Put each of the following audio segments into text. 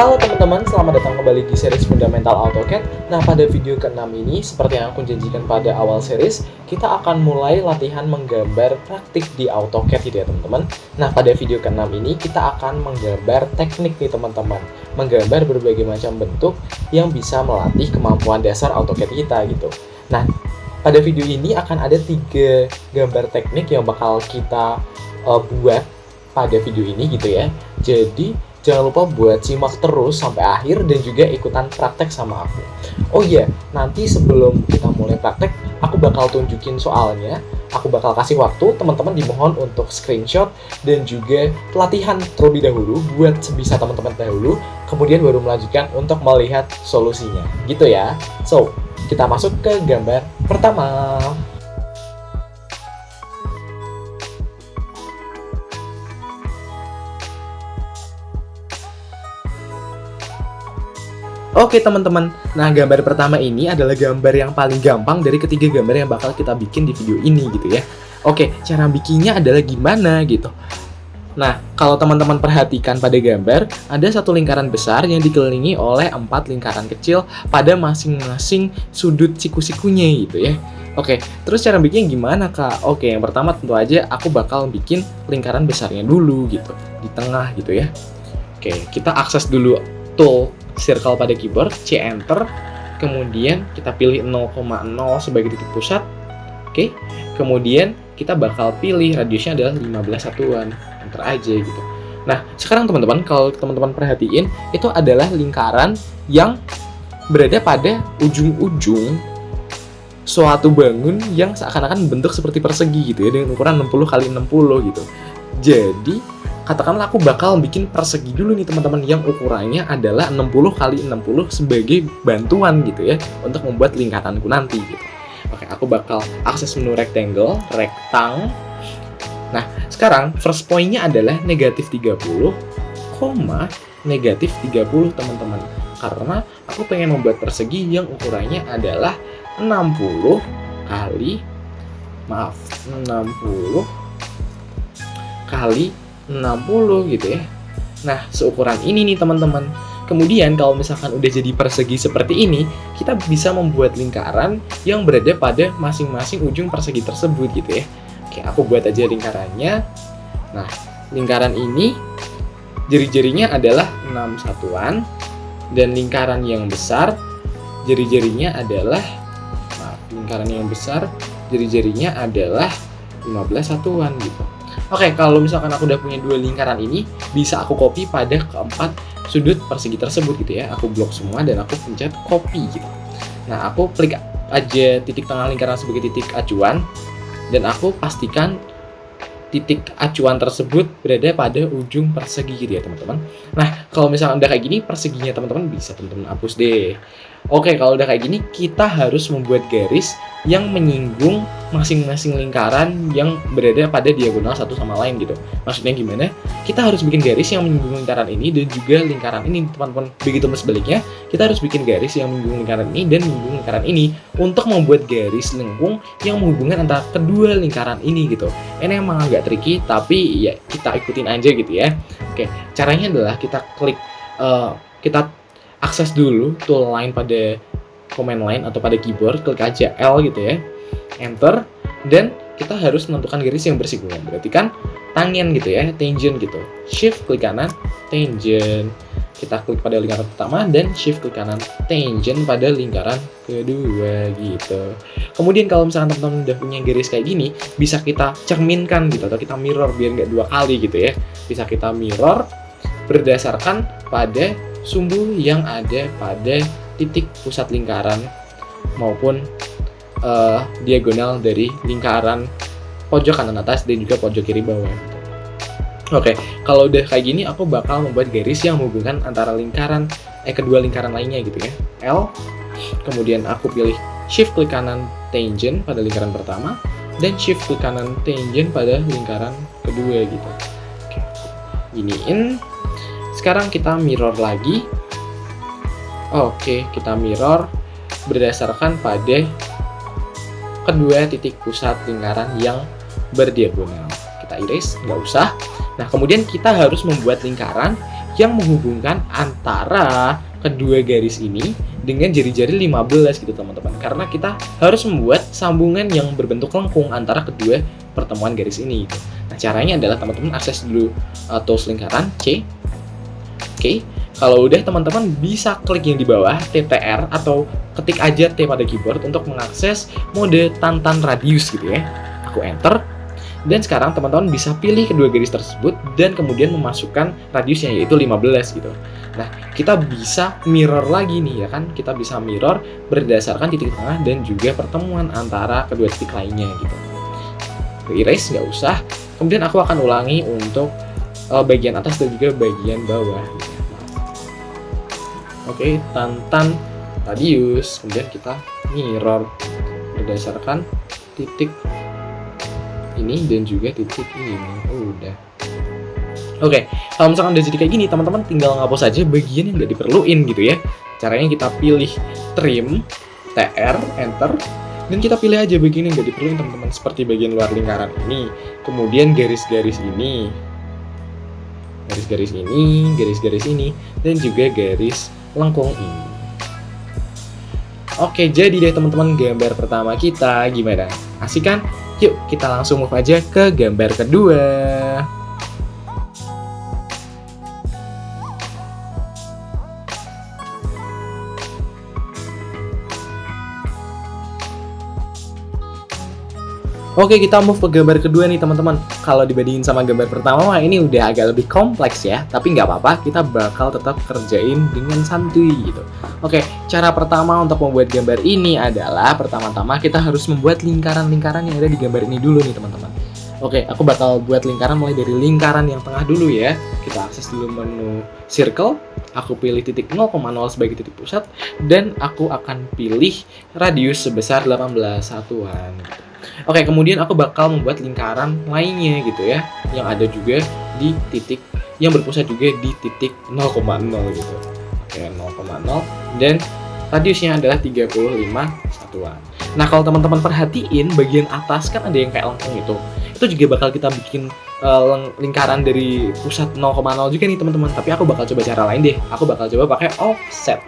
Halo teman-teman, selamat datang kembali di series Fundamental AutoCAD. Nah, pada video ke-6 ini, seperti yang aku janjikan pada awal series, kita akan mulai latihan menggambar praktik di AutoCAD gitu ya teman-teman. Nah, pada video ke-6 ini, kita akan menggambar teknik nih teman-teman. Menggambar berbagai macam bentuk yang bisa melatih kemampuan dasar AutoCAD kita gitu. Nah, pada video ini akan ada 3 gambar teknik yang bakal kita buat pada video ini gitu ya. Jadi, jangan lupa buat simak terus sampai akhir dan juga ikutan praktek sama aku. Oh iya, nanti sebelum kita mulai praktek, aku bakal tunjukin soalnya. Aku bakal kasih waktu, teman-teman dimohon untuk screenshot dan juga latihan terlebih dahulu buat sebisa teman-teman dahulu, kemudian baru melanjutkan untuk melihat solusinya. Gitu ya. So, kita masuk ke gambar pertama. Oke teman-teman, nah gambar pertama ini adalah gambar yang paling gampang dari ketiga gambar yang bakal kita bikin di video ini gitu ya. Oke, cara bikinnya adalah gimana gitu. Nah, kalau teman-teman perhatikan pada gambar, ada satu lingkaran besar yang dikelilingi oleh 4 lingkaran kecil pada masing-masing sudut siku-sikunya gitu ya. Oke, terus cara bikinnya gimana Kak? Oke, yang pertama tentu aja aku bakal bikin lingkaran besarnya dulu gitu, di tengah gitu ya. Oke, kita akses dulu tool circle pada keyboard, C enter, kemudian kita pilih 0,0 sebagai titik pusat. Oke, kemudian kita bakal pilih radiusnya adalah 15 satuan, enter aja gitu. Nah, sekarang teman-teman, kalau teman-teman perhatiin, itu adalah lingkaran yang berada pada ujung-ujung suatu bangun yang seakan-akan bentuk seperti persegi gitu ya, dengan ukuran 60 x 60 gitu. Jadi, katakanlah aku bakal bikin persegi dulu nih teman-teman yang ukurannya adalah 60 x 60 sebagai bantuan gitu ya untuk membuat lingkaranku nanti gitu. Oke, aku bakal akses menu rectangle, rectang. Nah, sekarang first point-nya adalah negatif 30, negatif 30 teman-teman. Karena aku pengen membuat persegi yang ukurannya adalah 60 kali 60 gitu ya. Nah, seukuran ini nih teman-teman. Kemudian kalau misalkan udah jadi persegi seperti ini, kita bisa membuat lingkaran yang berada pada masing-masing ujung persegi tersebut gitu ya. Oke, aku buat aja lingkarannya. Nah, lingkaran ini jari-jarinya adalah 6 satuan dan lingkaran yang besar jari-jarinya adalah jari-jarinya adalah 15 satuan gitu. Oke, kalau misalkan aku udah punya 2 lingkaran ini, bisa aku copy pada keempat sudut persegi tersebut gitu ya. Aku blok semua dan aku pencet copy gitu. Nah, aku klik aja titik tengah lingkaran sebagai titik acuan dan aku pastikan titik acuan tersebut berada pada ujung persegi gitu ya teman-teman. Nah, kalau misalkan udah kayak gini, perseginya teman-teman bisa teman-teman hapus deh. Oke, kalau udah kayak gini, kita harus membuat garis yang menyinggung masing-masing lingkaran yang berada pada diagonal satu sama lain gitu. Maksudnya gimana? Kita harus bikin garis yang menyinggung lingkaran ini dan juga lingkaran ini teman-teman. Begitu sebaliknya, kita harus bikin garis yang menyinggung lingkaran ini dan menyinggung lingkaran ini untuk membuat garis lengkung yang menghubungkan antara kedua lingkaran ini gitu. Ini emang agak tricky, tapi ya kita ikutin aja gitu ya. Oke, caranya adalah kita klik, kita akses dulu tool line pada command line atau pada keyboard, klik aja L gitu ya, enter, dan kita harus menentukan garis yang bersinggungan. Berarti kan tangen gitu ya, tangent gitu. Shift klik kanan, tangent. Kita klik pada lingkaran pertama dan shift klik kanan, tangent pada lingkaran kedua gitu. Kemudian kalau misalkan teman-teman udah punya garis kayak gini, bisa kita cerminkan gitu atau kita mirror biar nggak 2 kali gitu ya. Bisa kita mirror berdasarkan pada sumbu yang ada pada titik pusat lingkaran maupun diagonal dari lingkaran pojok kanan atas dan juga pojok kiri bawah. Oke, kalau udah kayak gini aku bakal membuat garis yang menghubungkan antara kedua lingkaran lainnya gitu ya. L, kemudian aku pilih shift klik kanan tangent pada lingkaran pertama dan shift klik kanan tangent pada lingkaran kedua gitu. Oke, giniin. Sekarang kita mirror lagi. Oke, kita mirror berdasarkan pada kedua titik pusat lingkaran yang berdiagonal. Kita erase, nggak usah. Nah, kemudian kita harus membuat lingkaran yang menghubungkan antara kedua garis ini dengan jari-jari 15 gitu teman-teman. Karena kita harus membuat sambungan yang berbentuk lengkung antara kedua pertemuan garis ini gitu. Nah, caranya adalah teman-teman akses dulu tools lingkaran C. Oke. Kalau udah, teman-teman bisa klik yang di bawah TTR atau ketik aja T pada keyboard untuk mengakses mode tantan radius gitu ya. Aku enter. Dan sekarang teman-teman bisa pilih kedua garis tersebut dan kemudian memasukkan radiusnya yaitu 15 gitu. Nah, kita bisa mirror lagi nih ya kan. Kita bisa mirror berdasarkan titik tengah dan juga pertemuan antara kedua titik lainnya gitu. Erase nggak usah. Kemudian aku akan ulangi untuk bagian atas dan juga bagian bawah gitu. Oke, tantan radius, kemudian kita mirror berdasarkan titik ini dan juga titik ini. Udah. Oke, kalau misalkan udah jadi kayak gini, teman-teman tinggal ngapus aja bagian yang nggak diperluin gitu ya. Caranya kita pilih trim, TR, enter, dan kita pilih aja bagian yang nggak diperluin teman-teman, seperti bagian luar lingkaran ini, kemudian garis-garis ini, garis-garis ini, dan juga garis lengkung ini. Oke, jadi deh teman-teman gambar pertama kita gimana? Asik kan? Yuk kita langsung move aja ke gambar kedua. Oke, kita move ke gambar kedua nih teman-teman. Kalau dibandingin sama gambar pertama, ini udah agak lebih kompleks ya. Tapi nggak apa-apa, kita bakal tetap kerjain dengan santuy gitu. Oke, cara pertama untuk membuat gambar ini adalah pertama-tama kita harus membuat lingkaran-lingkaran yang ada di gambar ini dulu nih teman-teman. Oke, aku bakal buat lingkaran mulai dari lingkaran yang tengah dulu ya. Kita akses dulu menu circle. Aku pilih titik 0,0 sebagai titik pusat. Dan aku akan pilih radius sebesar 18 satuan. Oke, kemudian aku bakal membuat lingkaran lainnya gitu ya, yang ada juga di titik, yang berpusat juga di titik 0,0 gitu. Oke, 0,0 dan radiusnya adalah 35 satuan. Nah, kalau teman-teman perhatiin bagian atas kan ada yang kayak lengkung itu juga bakal kita bikin lingkaran dari pusat 0,0 juga nih teman-teman. Tapi aku bakal coba cara lain deh. Aku bakal coba pakai offset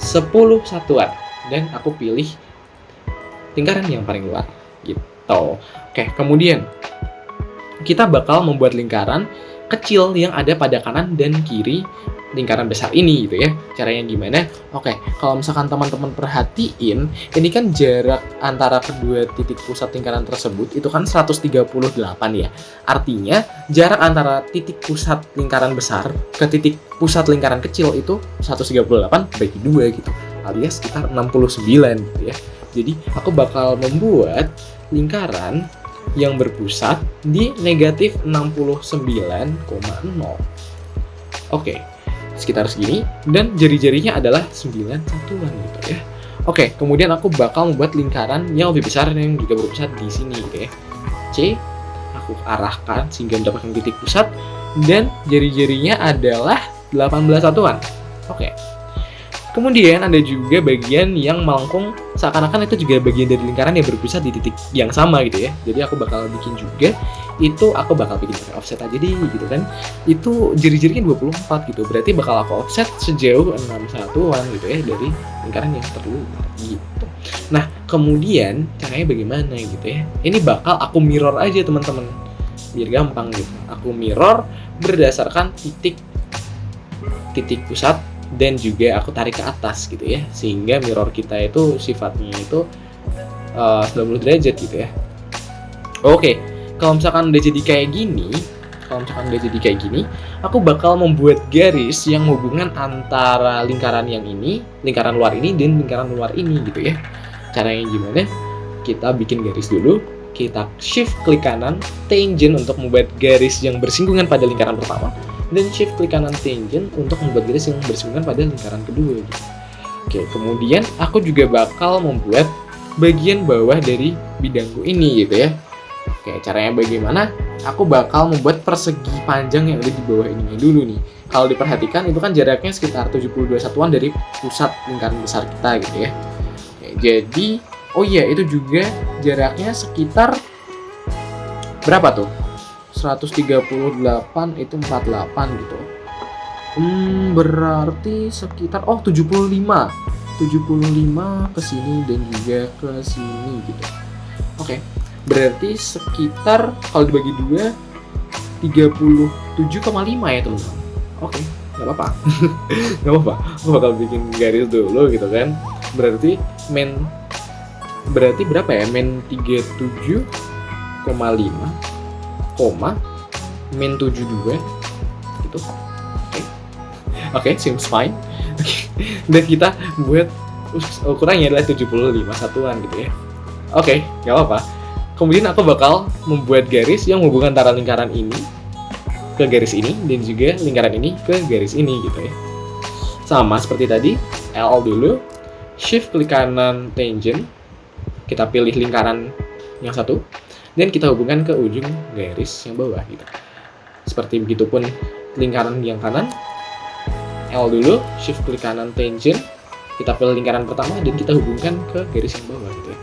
10 satuan dan aku pilih lingkaran yang paling luar gitu. Oke, kemudian kita bakal membuat lingkaran kecil yang ada pada kanan dan kiri lingkaran besar ini gitu ya. Caranya gimana? Oke, kalau misalkan teman-teman perhatiin, ini kan jarak antara kedua titik pusat lingkaran tersebut itu kan 138 ya. Artinya jarak antara titik pusat lingkaran besar ke titik pusat lingkaran kecil itu 138 bagi 2 gitu. Alias sekitar 69 gitu ya. Jadi aku bakal membuat lingkaran yang berpusat di negatif 69,0. Oke, sekitar segini. Dan jari-jarinya adalah 9 satuan gitu ya. Oke, kemudian aku bakal membuat lingkaran yang lebih besar yang juga berpusat di sini gitu ya. C, aku arahkan sehingga mendapatkan titik pusat. Dan jari-jarinya adalah 18 satuan. Oke. Kemudian ada juga bagian yang melengkung, seakan-akan itu juga bagian dari lingkaran yang berpusat di titik yang sama gitu ya. Jadi aku bakal bikin juga, itu aku bakal bikin pakai offset aja deh gitu kan. Itu jari-jarinya 24 gitu, berarti bakal aku offset sejauh 6 satuan gitu ya dari lingkaran yang terluar gitu. Nah, kemudian caranya bagaimana gitu ya. Ini bakal aku mirror aja teman-teman, biar gampang gitu. Aku mirror berdasarkan titik pusat dan juga aku tarik ke atas gitu ya, sehingga mirror kita itu sifatnya itu 90 derajat gitu ya. Oke, kalau misalkan udah jadi kayak gini, aku bakal membuat garis yang hubungan antara lingkaran yang ini, lingkaran luar ini dan lingkaran luar ini gitu ya. Caranya gimana? Kita bikin garis dulu, kita shift klik kanan tangent untuk membuat garis yang bersinggungan pada lingkaran pertama. Dan shift klik kanan tangent untuk membuat garis yang bersinggungan pada lingkaran kedua gitu. Oke, kemudian aku juga bakal membuat bagian bawah dari bidangku ini gitu ya. Oke, caranya bagaimana? Aku bakal membuat persegi panjang yang ada di bawah ininya dulu nih. Kalau diperhatikan itu kan jaraknya sekitar 72 satuan dari pusat lingkaran besar kita gitu ya. Oke, jadi oh iya, itu juga jaraknya sekitar berapa tuh? 138 itu 48 gitu. Berarti sekitar 75 ke sini dan juga ke sini gitu. Oke. Berarti sekitar kalau dibagi 2 37,5 ya teman-teman. Oke, nggak apa-apa. Nggak apa-apa. Aku bakal bikin garis dulu gitu kan. Berarti berapa ya? Men 37,5 koma min 72 gitu. Oke, seems fine. Dan kita buat ukurannya adalah 75 satuan gitu ya. Oke, nggak apa-apa. Kemudian aku bakal membuat garis yang menghubungkan antara lingkaran ini ke garis ini dan juga lingkaran ini ke garis ini gitu ya. Sama seperti tadi, L dulu, shift klik kanan tangent, kita pilih lingkaran yang satu dan kita hubungkan ke ujung garis yang bawah gitu. Seperti begitu pun lingkaran yang kanan, L dulu, shift klik kanan tangent, kita pilih lingkaran pertama dan kita hubungkan ke garis yang bawah gitu ya.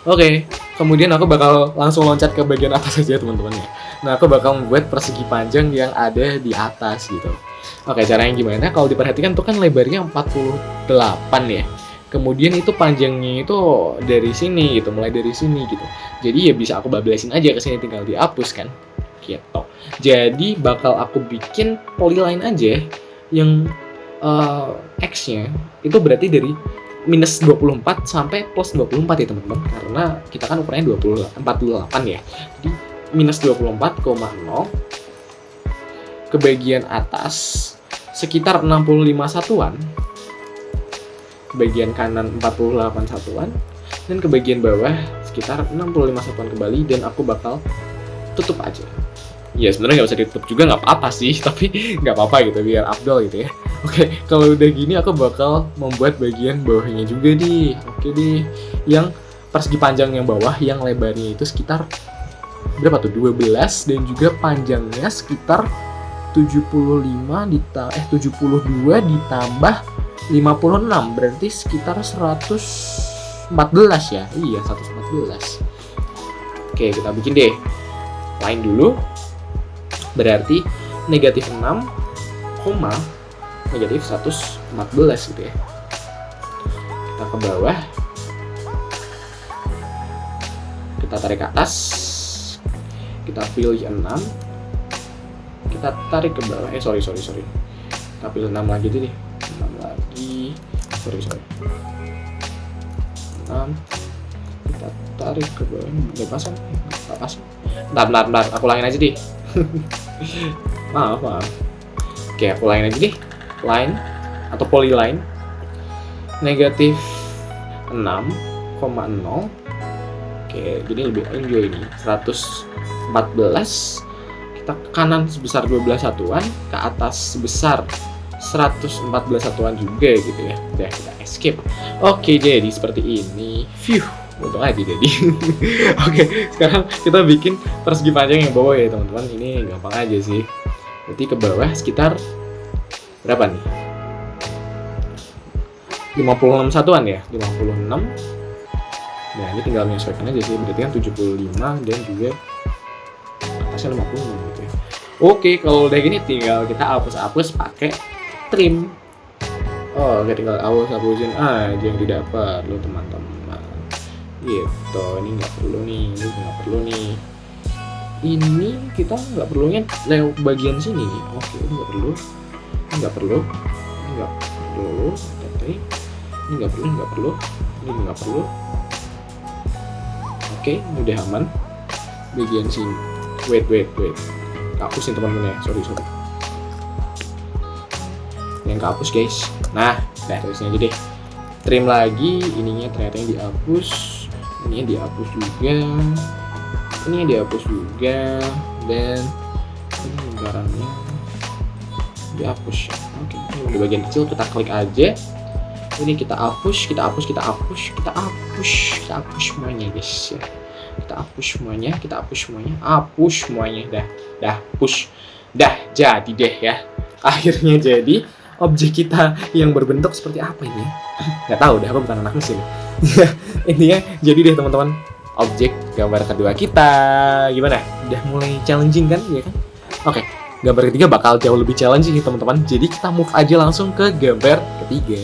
Oke, kemudian aku bakal langsung loncat ke bagian atas saja teman-teman ya. Nah, aku bakal membuat persegi panjang yang ada di atas gitu. Oke, caranya gimana? Kalau diperhatikan tuh kan lebarnya 48 ya. Kemudian itu panjangnya itu dari sini gitu, mulai dari sini gitu. Jadi ya bisa aku bablasin aja ke sini, tinggal dihapus kan. Gitu. Jadi bakal aku bikin polyline aja yang X-nya itu berarti dari minus 24 sampai plus 24 ya teman-teman, karena kita kan ukurannya 48 ya. Jadi minus 24,0 ke bagian atas sekitar 65 satuan, ke bagian kanan 48 satuan, dan ke bagian bawah sekitar 65 satuan kembali, dan aku bakal tutup aja. Ya sebenarnya nggak usah ditutup juga, nggak apa-apa sih, tapi nggak apa-apa gitu biar afdol gitu ya. Oke, kalau udah gini aku bakal membuat bagian bawahnya juga nih. Oke deh, yang persegi panjang yang bawah yang lebarnya itu sekitar berapa tuh? 12 dan juga panjangnya sekitar 72 ditambah 56 berarti sekitar 114 ya. Iya, 114. Oke, kita bikin deh line dulu. Berarti negatif 6, negatif 114 gitu ya. Kita ke bawah, kita tarik ke atas, kita pilih 6, kita tarik ke bawah, sorry, kita pilih 6 lagi deh, 6 lagi, sorry, 6, kita tarik ke bawah, nggak pasang, bentar, aku ulangin aja deh. maaf. Oke, aku ulangin aja deh. Line atau polyline negatif 6,0. Oke, jadi lebih enjoy ini 114. Kita ke kanan sebesar 12 satuan, ke atas sebesar 114 satuan juga gitu ya. Udah, kita escape. Oke, jadi seperti ini. Untung aja jadi. Oke, sekarang kita bikin persegi panjang yang bawah ya teman-teman. Ini gampang aja sih. Berarti ke bawah sekitar berapa nih? 56 satuan ya? 56. Nah, ini tinggal menyesuaikan aja sih. Berarti kan 75 dan juga atasnya 56 gitu ya. Oke, kalau udah gini tinggal kita hapus pakai trim. Oke, tinggal hapusin aja yang tidak perlu teman-teman. Gitu, ini nggak perlu nih. Ini kita nggak perlunya lewat bagian sini nih. Oke, ini nggak perlu. Ini nggak perlu. Oke, ini udah aman. Bagian sini. Wait. Hapusin teman-teman ya. Sorry. Yang kehapus guys. Nah, tulisnya aja deh. Trim lagi, ininya ternyata yang dihapus. Ininya dihapus juga. Dan ini lingkarannya dihapus. Oke, ini di bagian kecil kita klik aja. Ini kita hapus semuanya guys ya. Kita hapus semuanya. Dah push. Dah jadi deh ya. Akhirnya jadi objek kita yang berbentuk seperti apa ini? Nggak tahu deh, aku bukan anak mesin. Intinya jadi deh teman-teman, objek gambar kedua kita. Gimana? Udah mulai challenging kan? Ya kan? Oke, gambar ketiga bakal jauh lebih challenging nih teman-teman. Jadi kita move aja langsung ke gambar ketiga.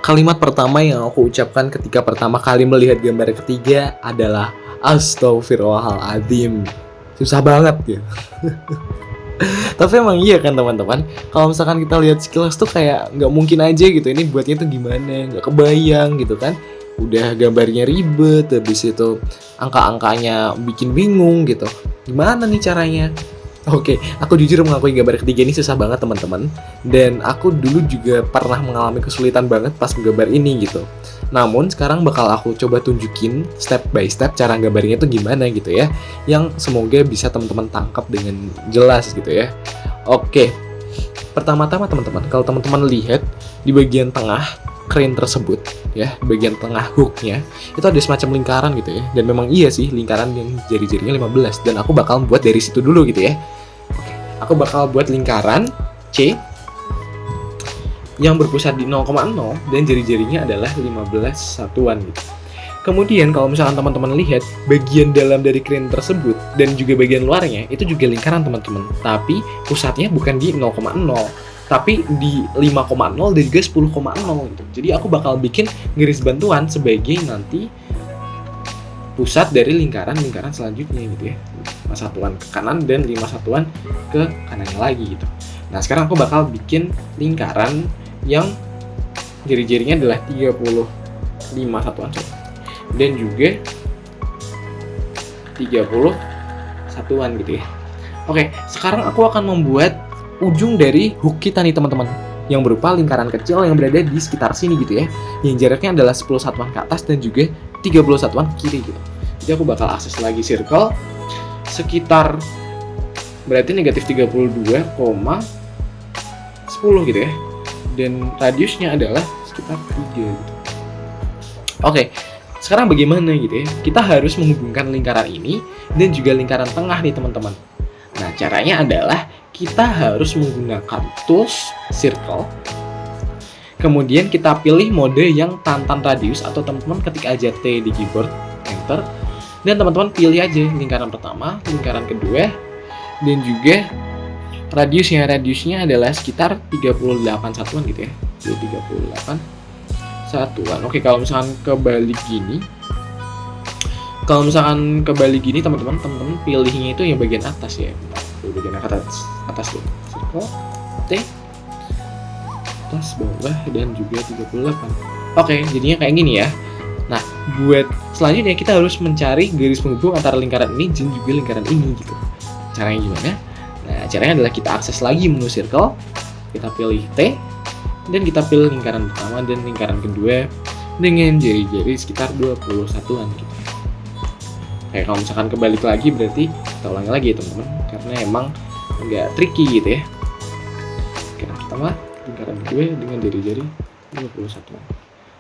Kalimat pertama yang aku ucapkan ketika pertama kali melihat gambar ketiga adalah Astagfirullahaladzim. Susah banget ya. Tapi emang iya kan teman-teman, kalau misalkan kita lihat sekilas tuh kayak nggak mungkin aja gitu, ini buatnya tuh gimana, nggak kebayang gitu kan. Udah gambarnya ribet, habis itu angka-angkanya bikin bingung gitu. Gimana nih caranya? Oke, aku jujur mengakui gambar ketiga ini susah banget teman-teman. Dan aku dulu juga pernah mengalami kesulitan banget pas menggambar ini gitu. Namun sekarang bakal aku coba tunjukin step by step cara gambarnya itu gimana gitu ya, yang semoga bisa teman-teman tangkap dengan jelas gitu ya. Oke, pertama-tama teman-teman, kalau teman-teman lihat di bagian tengah crane tersebut ya, bagian tengah hooknya itu ada semacam lingkaran gitu ya. Dan memang iya sih, lingkaran yang jari-jarinya 15. Dan aku bakal buat dari situ dulu gitu ya. Oke, aku bakal buat lingkaran C yang berpusat di 0,0 dan jari-jarinya adalah 15 satuan gitu. Kemudian kalau misalkan teman-teman lihat bagian dalam dari crane tersebut dan juga bagian luarnya itu juga lingkaran teman-teman, tapi pusatnya bukan di 0,0 tapi di 5,0 dan juga 10,0 gitu. Jadi aku bakal bikin garis bantuan sebagai nanti pusat dari lingkaran-lingkaran selanjutnya gitu ya. 5 satuan ke kanan dan 5 satuan ke kanannya lagi gitu. Nah, sekarang aku bakal bikin lingkaran yang jari-jarinya adalah 35 satuan dan juga 30 satuan gitu ya. Oke, sekarang aku akan membuat ujung dari hook kita nih teman-teman, yang berupa lingkaran kecil yang berada di sekitar sini gitu ya, yang jaraknya adalah 10 satuan ke atas dan juga 30 satuan ke kiri gitu. Jadi aku bakal akses lagi circle sekitar berarti negatif 32,10 gitu ya, dan radiusnya adalah sekitar 3 gitu. Oke, sekarang bagaimana gitu ya, kita harus menghubungkan lingkaran ini dan juga lingkaran tengah nih teman-teman. Nah, caranya adalah kita harus menggunakan tools circle, kemudian kita pilih mode yang tantan radius, atau teman-teman ketik aja T di keyboard, enter, dan teman-teman pilih aja lingkaran pertama, lingkaran kedua, dan juga radiusnya adalah sekitar 38 satuan gitu ya. 38 satuan. Oke, kalau misalkan kebalik gini, teman-teman pilihnya itu yang bagian atas ya. Bagian atas tuh. Circle T atas, bawah, dan juga 38. Oke, jadinya kayak gini ya. Nah, buat selanjutnya kita harus mencari garis penghubung antara lingkaran ini dan juga lingkaran ini gitu. Caranya gimana? Nah, caranya adalah kita akses lagi menu circle, kita pilih T, dan kita pilih lingkaran pertama dan lingkaran kedua dengan jari-jari sekitar 20 satuan gitu. Kayak kalau misalkan kebalik lagi berarti kita ulangi lagi ya teman-teman, karena emang agak tricky gitu ya. Lingkaran pertama, lingkaran kedua dengan jari-jari 20 satuan.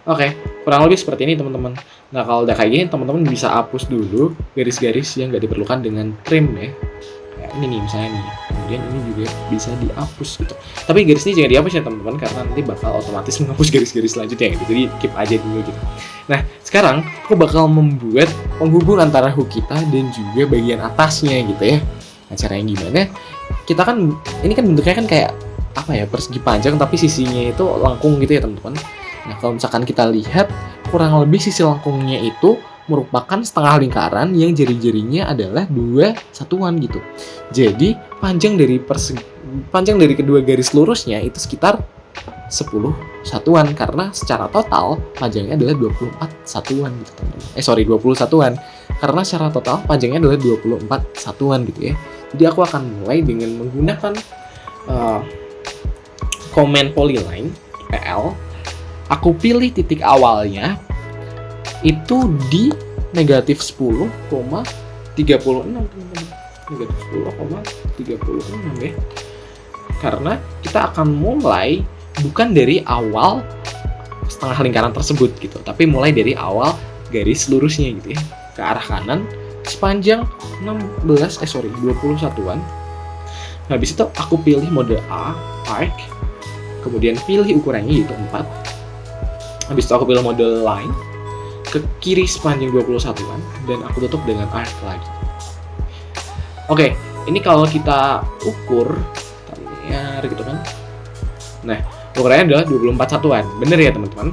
Oke, kurang lebih seperti ini teman-teman. Nah, kalau udah kayak gini teman-teman bisa hapus dulu garis-garis yang nggak diperlukan dengan trim ya. Kayak ini nih misalnya nih, kemudian ini juga bisa dihapus gitu. Tapi garis ini jangan dihapus ya teman-teman, karena nanti bakal otomatis menghapus garis-garis selanjutnya gitu. Jadi keep aja dulu gitu. Nah, sekarang aku bakal membuat penghubung antara hook kita dan juga bagian atasnya gitu ya. Nah, caranya gimana? Kita kan, ini kan bentuknya kan kayak apa ya, persegi panjang tapi sisinya itu lengkung gitu ya teman-teman. Nah, kalau misalkan kita lihat, kurang lebih sisi lengkungnya itu merupakan setengah lingkaran yang jari-jarinya adalah 2 satuan gitu. Jadi, panjang dari kedua garis lurusnya itu sekitar 10 satuan, karena secara total panjangnya adalah 24 satuan gitu teman-teman. 20 satuan. Karena secara total panjangnya adalah 24 satuan gitu ya. Jadi aku akan mulai dengan menggunakan command polyline PL. Aku pilih titik awalnya itu di negatif 10,36 teman-teman. Negatif 10,36 ya. Karena kita akan mulai bukan dari awal setengah lingkaran tersebut gitu, tapi mulai dari awal garis lurusnya gitu ya, ke arah kanan sepanjang 20 satuan. Habis itu aku pilih mode A, arc, kemudian pilih ukurannya yaitu 4, Habis itu aku pilih mode line, ke kiri sepanjang 21-an, dan aku tutup dengan arc lagi. Oke, ini kalau kita ukur linear gitu kan. Nah, ukurannya adalah 24 satuan. Bener ya teman-teman?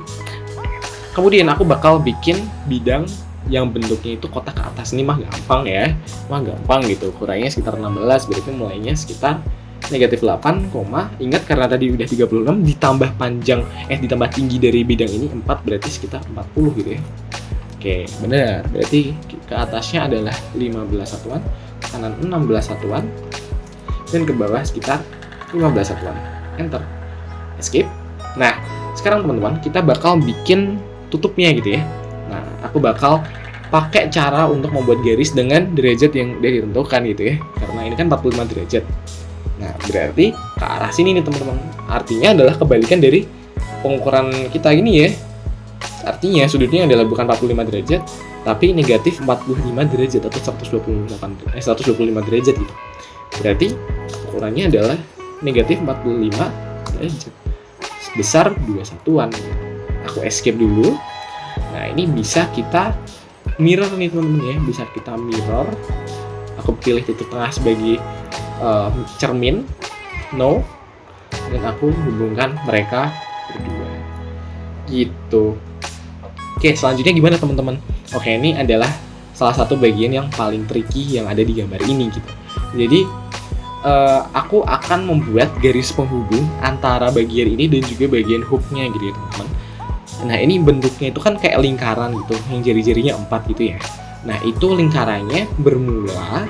Kemudian aku bakal bikin bidang yang bentuknya itu kotak ke atas. Ini mah gampang ya. Mah gampang gitu. Ukurannya sekitar 16, berarti mulainya sekitar -8, ingat karena tadi udah 36 ditambah panjang ditambah tinggi dari bidang ini 4, berarti sekitar 40 gitu ya. Oke, benar. Berarti ke atasnya adalah 15 satuan, kanan 16 satuan, dan ke bawah sekitar 15 satuan. Enter. Escape. Nah, sekarang teman-teman, kita bakal bikin tutupnya gitu ya. Nah, aku bakal pakai cara untuk membuat garis dengan derajat yang udah ditentukan gitu ya. Karena ini kan 45 derajat. Nah, berarti ke arah sini nih teman-teman. Artinya adalah kebalikan dari pengukuran kita ini ya. Artinya sudutnya adalah bukan 45 derajat, tapi negatif 45 derajat atau 125 derajat gitu. Berarti ukurannya adalah negatif 45 derajat. Sebesar 2 satuan. Aku escape dulu. Nah, ini bisa kita mirror nih teman-teman ya. Bisa kita mirror. Aku pilih titik tengah sebagai cermin, no, dan aku hubungkan mereka berdua gitu. Oke, selanjutnya gimana teman-teman? Oke, ini adalah salah satu bagian yang paling tricky yang ada di gambar ini gitu. Jadi aku akan membuat garis penghubung antara bagian ini dan juga bagian hooknya gitu ya teman-teman. Nah, ini bentuknya itu kan kayak lingkaran gitu, yang jari-jarinya 4 gitu ya. Nah, itu lingkarannya bermula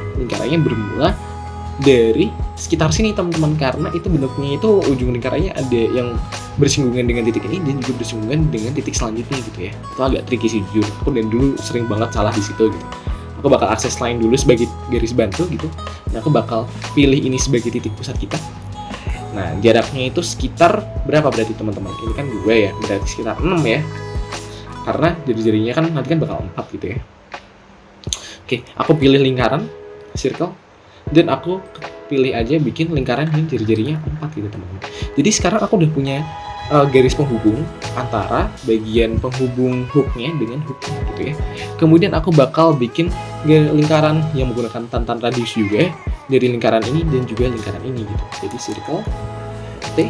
dari sekitar sini teman-teman, karena itu bentuknya itu ujung lingkarannya ada yang bersinggungan dengan titik ini dan juga bersinggungan dengan titik selanjutnya gitu ya. Itu agak tricky sih jujur. Aku dan dulu sering banget salah di situ gitu. Aku bakal akses line dulu sebagai garis bantu gitu. Dan aku bakal pilih ini sebagai titik pusat kita. Nah, jaraknya itu sekitar berapa berarti teman-teman? Ini kan 2 ya, berarti sekitar 6 ya. Karena jari-jarinya kan nanti kan bakal 4 gitu ya. Oke, aku pilih lingkaran, circle, dan aku pilih aja bikin lingkaran yang jari-jarinya 4 gitu teman-teman. Jadi sekarang aku udah punya garis penghubung antara bagian penghubung hooknya dengan hooknya gitu ya. Kemudian aku bakal bikin lingkaran yang menggunakan tantan radius juga dari lingkaran ini dan juga lingkaran ini gitu. Jadi circle T,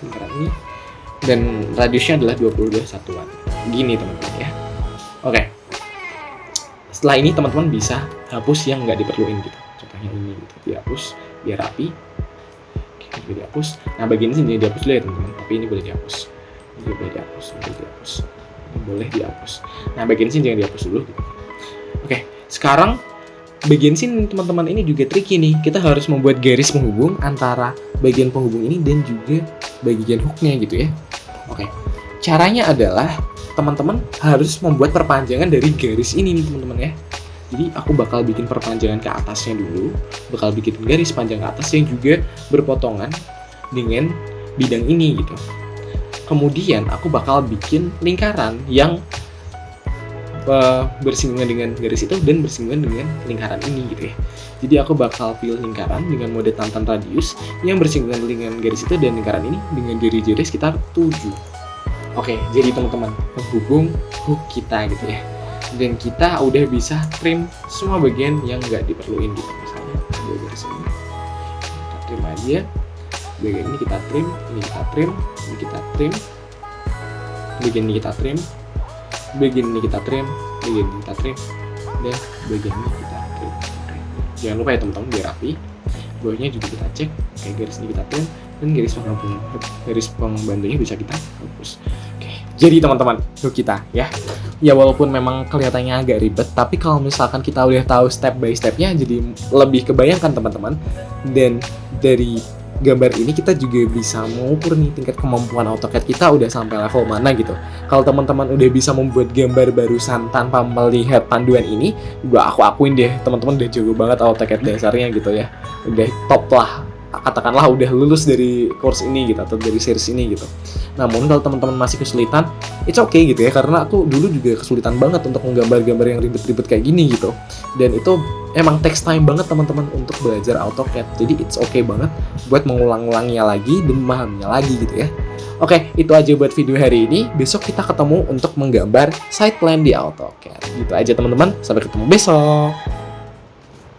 lingkaran ini, dan radiusnya adalah 22 satuan. Gini teman-teman ya. Oke. Setelah ini teman-teman bisa hapus yang nggak diperluin gitu. Contohnya ini gitu, dihapus biar rapi. Oke, ini dihapus. Nah, bagian ini dihapus dulu ya teman-teman. Tapi ini boleh dihapus. Ini boleh dihapus, Ini boleh dihapus. Nah, bagian sini jangan dihapus dulu. Gitu. Oke, sekarang bagian sini teman-teman ini juga tricky nih. Kita harus membuat garis penghubung antara bagian penghubung ini dan juga bagian hooknya gitu ya. Oke, caranya adalah teman-teman harus membuat perpanjangan dari garis ini nih teman-teman ya. Jadi aku bakal bikin perpanjangan ke atasnya dulu, bakal bikin garis panjang ke atas yang juga berpotongan dengan bidang ini gitu. Kemudian aku bakal bikin lingkaran yang bersinggungan dengan garis itu dan bersinggungan dengan lingkaran ini gitu ya. Jadi aku bakal pilih lingkaran dengan mode tantan radius yang bersinggungan dengan garis itu dan lingkaran ini dengan jari-jari sekitar 7. Oke, jadi teman-teman, penghubung hook kita gitu ya. Dan kita udah bisa trim semua bagian yang nggak diperluin gitu. Misalnya, dari sini kita trim aja. Bagian ini kita trim, ini kita trim, ini kita trim. Bagian ini kita trim. Bagian ini kita trim, bagian ini kita trim. Dan bagian ini kita trim. Jangan lupa ya teman-teman, biar rapi. Bawahnya juga kita cek, kayak garis ini kita trim. Dan garis pembantunya bisa kita hapus. Oke, jadi teman-teman, hook kita ya walaupun memang kelihatannya agak ribet, tapi kalau misalkan kita udah tahu step by stepnya, jadi lebih kebayangkan teman-teman. Dan dari gambar ini kita juga bisa mengukur nih tingkat kemampuan AutoCAD kita udah sampai level mana gitu. Kalau teman-teman udah bisa membuat gambar barusan tanpa melihat panduan ini, aku akuin deh teman-teman udah jago banget AutoCAD dasarnya gitu ya. Udah top lah katakanlah udah lulus dari course ini gitu atau dari series ini gitu. Namun kalau teman-teman masih kesulitan, it's okay gitu ya, karena aku dulu juga kesulitan banget untuk menggambar-gambar yang ribet-ribet kayak gini gitu. Dan itu emang takes time banget teman-teman untuk belajar AutoCAD. Jadi it's okay banget buat mengulang-ulanginya lagi dan memahaminya lagi gitu ya. Oke, itu aja buat video hari ini. Besok kita ketemu untuk menggambar side plan di AutoCAD. Gitu aja teman-teman. Sampai ketemu besok.